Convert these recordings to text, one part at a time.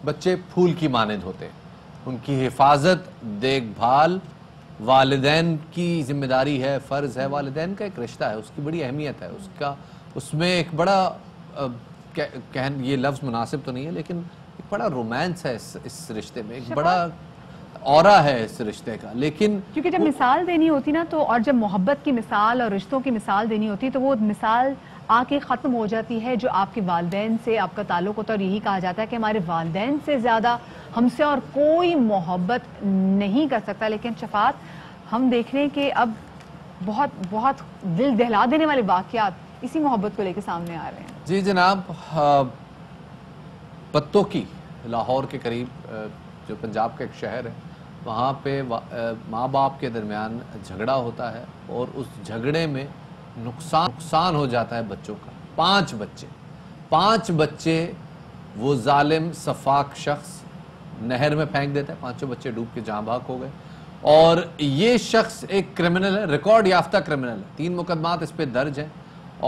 بچے پھول کی مانند ہوتے ہیں، ان کی حفاظت، دیکھ بھال والدین کی ذمہ داری ہے، فرض ہے، والدین کا ایک رشتہ ہے، اس کی بڑی اہمیت ہے، اس میں ایک بڑا یہ لفظ مناسب تو نہیں ہے لیکن ایک بڑا رومانس ہے اس رشتے میں، ایک بڑا اورا ہے اس رشتے کا. لیکن کیونکہ جب مثال دینی ہوتی نا تو، اور جب محبت کی مثال اور رشتوں کی مثال دینی ہوتی تو وہ مثال آ کے ختم ہو جاتی ہے جو آپ کے والدین سے آپ کا تعلق ہوتا ہے. اور یہی کہا جاتا ہے کہ ہمارے والدین سے زیادہ ہم سے اور کوئی محبت نہیں کر سکتا. لیکن شفاعت ہم دیکھ رہے ہیں کہ اب بہت بہت دل دہلا دینے والے واقعات اسی محبت کو لے کے سامنے آ رہے ہیں. جی جناب، پتوں کی لاہور کے قریب جو پنجاب کا ایک شہر ہے، وہاں پہ ماں باپ کے درمیان جھگڑا ہوتا ہے اور اس جھگڑے میں نقصان ہو جاتا ہے بچوں کا. 5 بچے وہ ظالم سفاک شخص نہر میں پھینک دیتا ہے. 5 بچے ڈوب کے جاں بحق ہو گئے. اور یہ شخص ایک کرمنل ہے، ریکارڈ یافتہ کرمنل ہے. 3 مقدمات اس پہ درج ہیں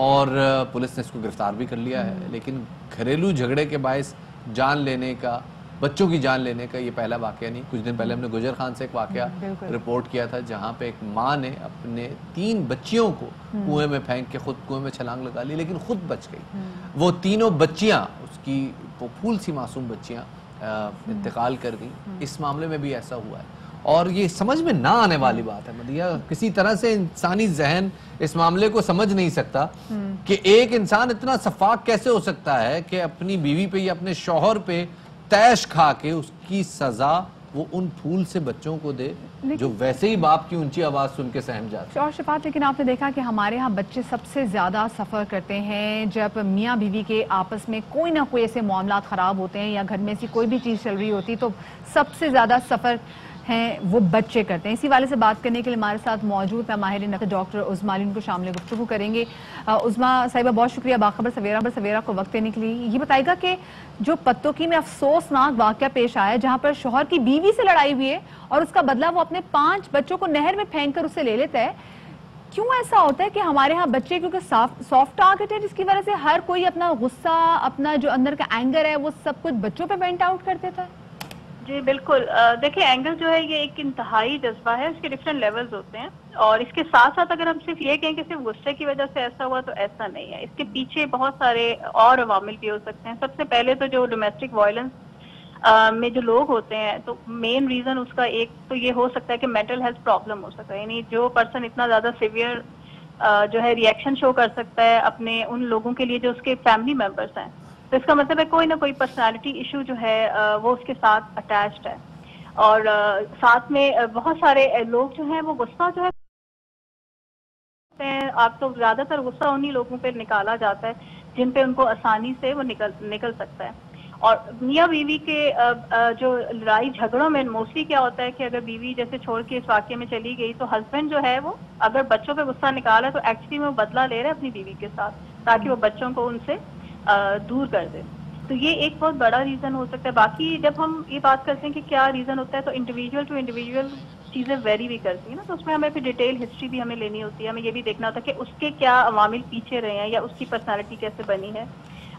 اور پولیس نے اس کو گرفتار بھی کر لیا ہے. لیکن گھریلو جھگڑے کے باعث جان لینے کا، بچوں کی جان لینے کا یہ پہلا واقعہ نہیں. کچھ دن پہلے ہم نے گجر خان سے ایک واقعہ رپورٹ کیا تھا جہاں پہ ایک ماں نے اپنے 3 بچیوں کو کنویں میں پھینک کے خود کنویں میں چھلانگ لگا لی لیکن خود بچ گئی. وہ 3 بچیاں، اس کی وہ پھول سی معصوم بچیاں انتقال کر گئی. اس معاملے میں بھی ایسا ہوا ہے اور یہ سمجھ میں نہ آنے والی بات ہے مدیہ. کسی طرح سے انسانی ذہن اس معاملے کو سمجھ نہیں سکتا کہ ایک انسان اتنا سفاک کیسے ہو سکتا ہے کہ اپنی بیوی پہ یا اپنے شوہر پہ تیش کھا کے اس کی سزا وہ ان پھول سے بچوں کو دے جو ویسے ہی باپ کی اونچی آواز سن کے سہم جاتے ہیں. اور شفاعت، لیکن آپ نے دیکھا کہ ہمارے ہاں بچے سب سے زیادہ سفر کرتے ہیں جب میاں بیوی کے آپس میں کوئی نہ کوئی ایسے معاملات خراب ہوتے ہیں یا گھر میں ایسی کوئی بھی چیز چل رہی ہوتی تو سب سے زیادہ سفر ہیں وہ بچے کرتے ہیں. اسی والے سے بات کرنے کے لیے ہمارے ساتھ موجود ہے ماہر نفس ڈاکٹر عظمیٰ علی، ان کو شامل گفتگو کریں گے. عظمیٰ صاحبہ بہت شکریہ باخبر سویرا کو وقت دینے کے لیے. یہ بتائے گا کہ جو پتوکی میں افسوسناک واقعہ پیش آیا جہاں پر شوہر کی بیوی سے لڑائی ہوئی ہے اور اس کا بدلہ وہ اپنے 5 بچوں کو نہر میں پھینک کر اسے لے لیتا ہے، کیوں ایسا ہوتا ہے کہ ہمارے ہاں بچے کیونکہ سافٹ ٹارگٹ ہے جس کی وجہ سے ہر کوئی اپنا غصہ، اپنا جو اندر کا اینگر ہے وہ سب کچھ بچوں پہ وینٹ آؤٹ کر دیتا ہے؟ جی بالکل. دیکھیں، اینگر جو ہے یہ ایک انتہائی جذبہ ہے، اس کے ڈفرینٹ لیولز ہوتے ہیں اور اس کے ساتھ ساتھ اگر ہم صرف یہ کہیں کہ صرف غصے کی وجہ سے ایسا ہوا تو ایسا نہیں ہے. اس کے پیچھے بہت سارے اور عوامل بھی ہو سکتے ہیں. سب سے پہلے تو جو ڈومیسٹک وائلنس میں جو لوگ ہوتے ہیں تو مین ریزن اس کا ایک تو یہ ہو سکتا ہے کہ مینٹل ہیلتھ پرابلم ہو سکتا ہے. یعنی جو پرسن اتنا زیادہ سیویئر جو ہے ریئیکشن شو کر سکتا ہے اپنے ان لوگوں کے لیے جو اس کے فیملی ممبرس ہیں، تو اس کا مطلب ہے کوئی نہ کوئی پرسنالٹی ایشو جو ہے وہ اس کے ساتھ اٹیچڈ ہے. اور ساتھ میں بہت سارے لوگ جو ہیں وہ غصہ جو ہے آپ تو زیادہ تر غصہ انہی لوگوں پہ نکالا جاتا ہے جن پہ ان کو آسانی سے وہ نکل سکتا ہے. اور میاں بیوی کے جو لڑائی جھگڑوں میں موسٹلی کیا ہوتا ہے کہ اگر بیوی جیسے چھوڑ کے اس واقعے میں چلی گئی تو ہسبینڈ جو ہے وہ اگر بچوں پہ غصہ نکالا تو ایکچولی میں وہ بدلہ لے رہا ہے اپنی بیوی کے ساتھ تاکہ وہ بچوں کو ان سے دور کر دے. تو یہ ایک بہت بڑا ریزن ہو سکتا ہے. باقی جب ہم یہ بات کرتے ہیں کہ کیا ریزن ہوتا ہے تو انڈیویجول ٹو انڈیویجول چیزیں ویری بھی کرتی ہیں نا، تو اس میں ہمیں پھر ڈیٹیل ہسٹری بھی ہمیں لینی ہوتی ہے. ہمیں یہ بھی دیکھنا ہوتا ہے کہ اس کے کیا عوامل پیچھے رہے ہیں یا اس کی پرسنالٹی کیسے بنی ہے،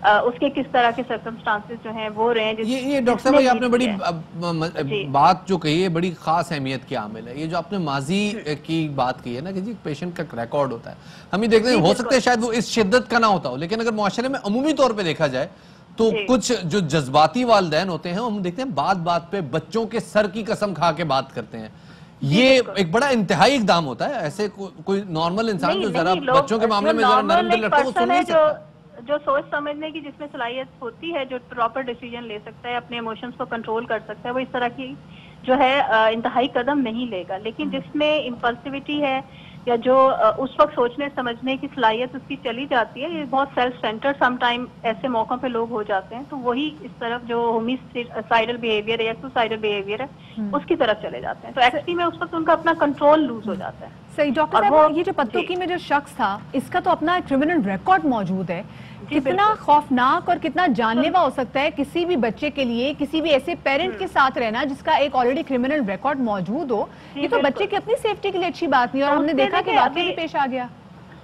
اس کے کس طرح کے سرکمسٹانسز جو ہیں وہ رہے ہیں. یہ ڈاکٹر صاحب آپ نے بڑی بات جو کہی ہے بڑی خاص اہمیت کی عامل ہے. یہ جو آپ نے ماضی کی بات کی ہے نا کہ جی پیشنٹ کا ریکارڈ ہوتا ہے، ہم یہ دیکھتے ہیں ہو سکتا ہے شاید وہ اس شدت کا نہ ہوتا ہو لیکن اگر معاشرے میں عمومی طور پہ دیکھا جائے تو کچھ جو جذباتی والدین ہوتے ہیں ہم دیکھتے ہیں بات پہ بچوں کے سر کی قسم کھا کے بات کرتے ہیں. یہ ایک بڑا انتہائی اقدام ہوتا ہے. ایسے کوئی نارمل انسان جو ذرا بچوں کے معاملے میں ذرا نرم دل رکھتا ہے وہ سن نہیں سکتا. جو سوچ سمجھنے کی جس میں صلاحیت ہوتی ہے، جو پراپر ڈیسیجن لے سکتا ہے، اپنے ایموشنز کو کنٹرول کر سکتا ہے، وہ اس طرح کی جو ہے انتہائی قدم نہیں لے گا. لیکن جس میں امپلسیوٹی ہے یا جو اس وقت سوچنے سمجھنے کی صلاحیت اس کی چلی جاتی ہے، یہ بہت سیلف سینٹر سم ٹائم ایسے موقعوں پہ لوگ ہو جاتے ہیں، تو وہی اس طرف جو ہومیسائیڈل بیہیویئر ہے یا سوسائڈل بیہیویئر ہے اس کی طرف چلے جاتے ہیں. تو ایکچولی میں اس وقت ان کا اپنا کنٹرول لوز ہو جاتا ہے. صحیح. ڈاکٹر صاحب، یہ جو پتوکی میں جو شخص تھا اس کا تو اپنا کرمنل ریکارڈ موجود ہے. کتنا خوفناک اور کتنا جان لیوا ہو سکتا ہے کسی بھی بچے کے لیے، کسی بھی ایسے پیرنٹ کے ساتھ رہنا جس کا ایک آلریڈی کرمنل ریکارڈ موجود ہو. یہ تو بچے کی اپنی سیفٹی کے لیے اچھی بات نہیں اور ہم نے دیکھا کہ واقعہ بھی پیش آ گیا.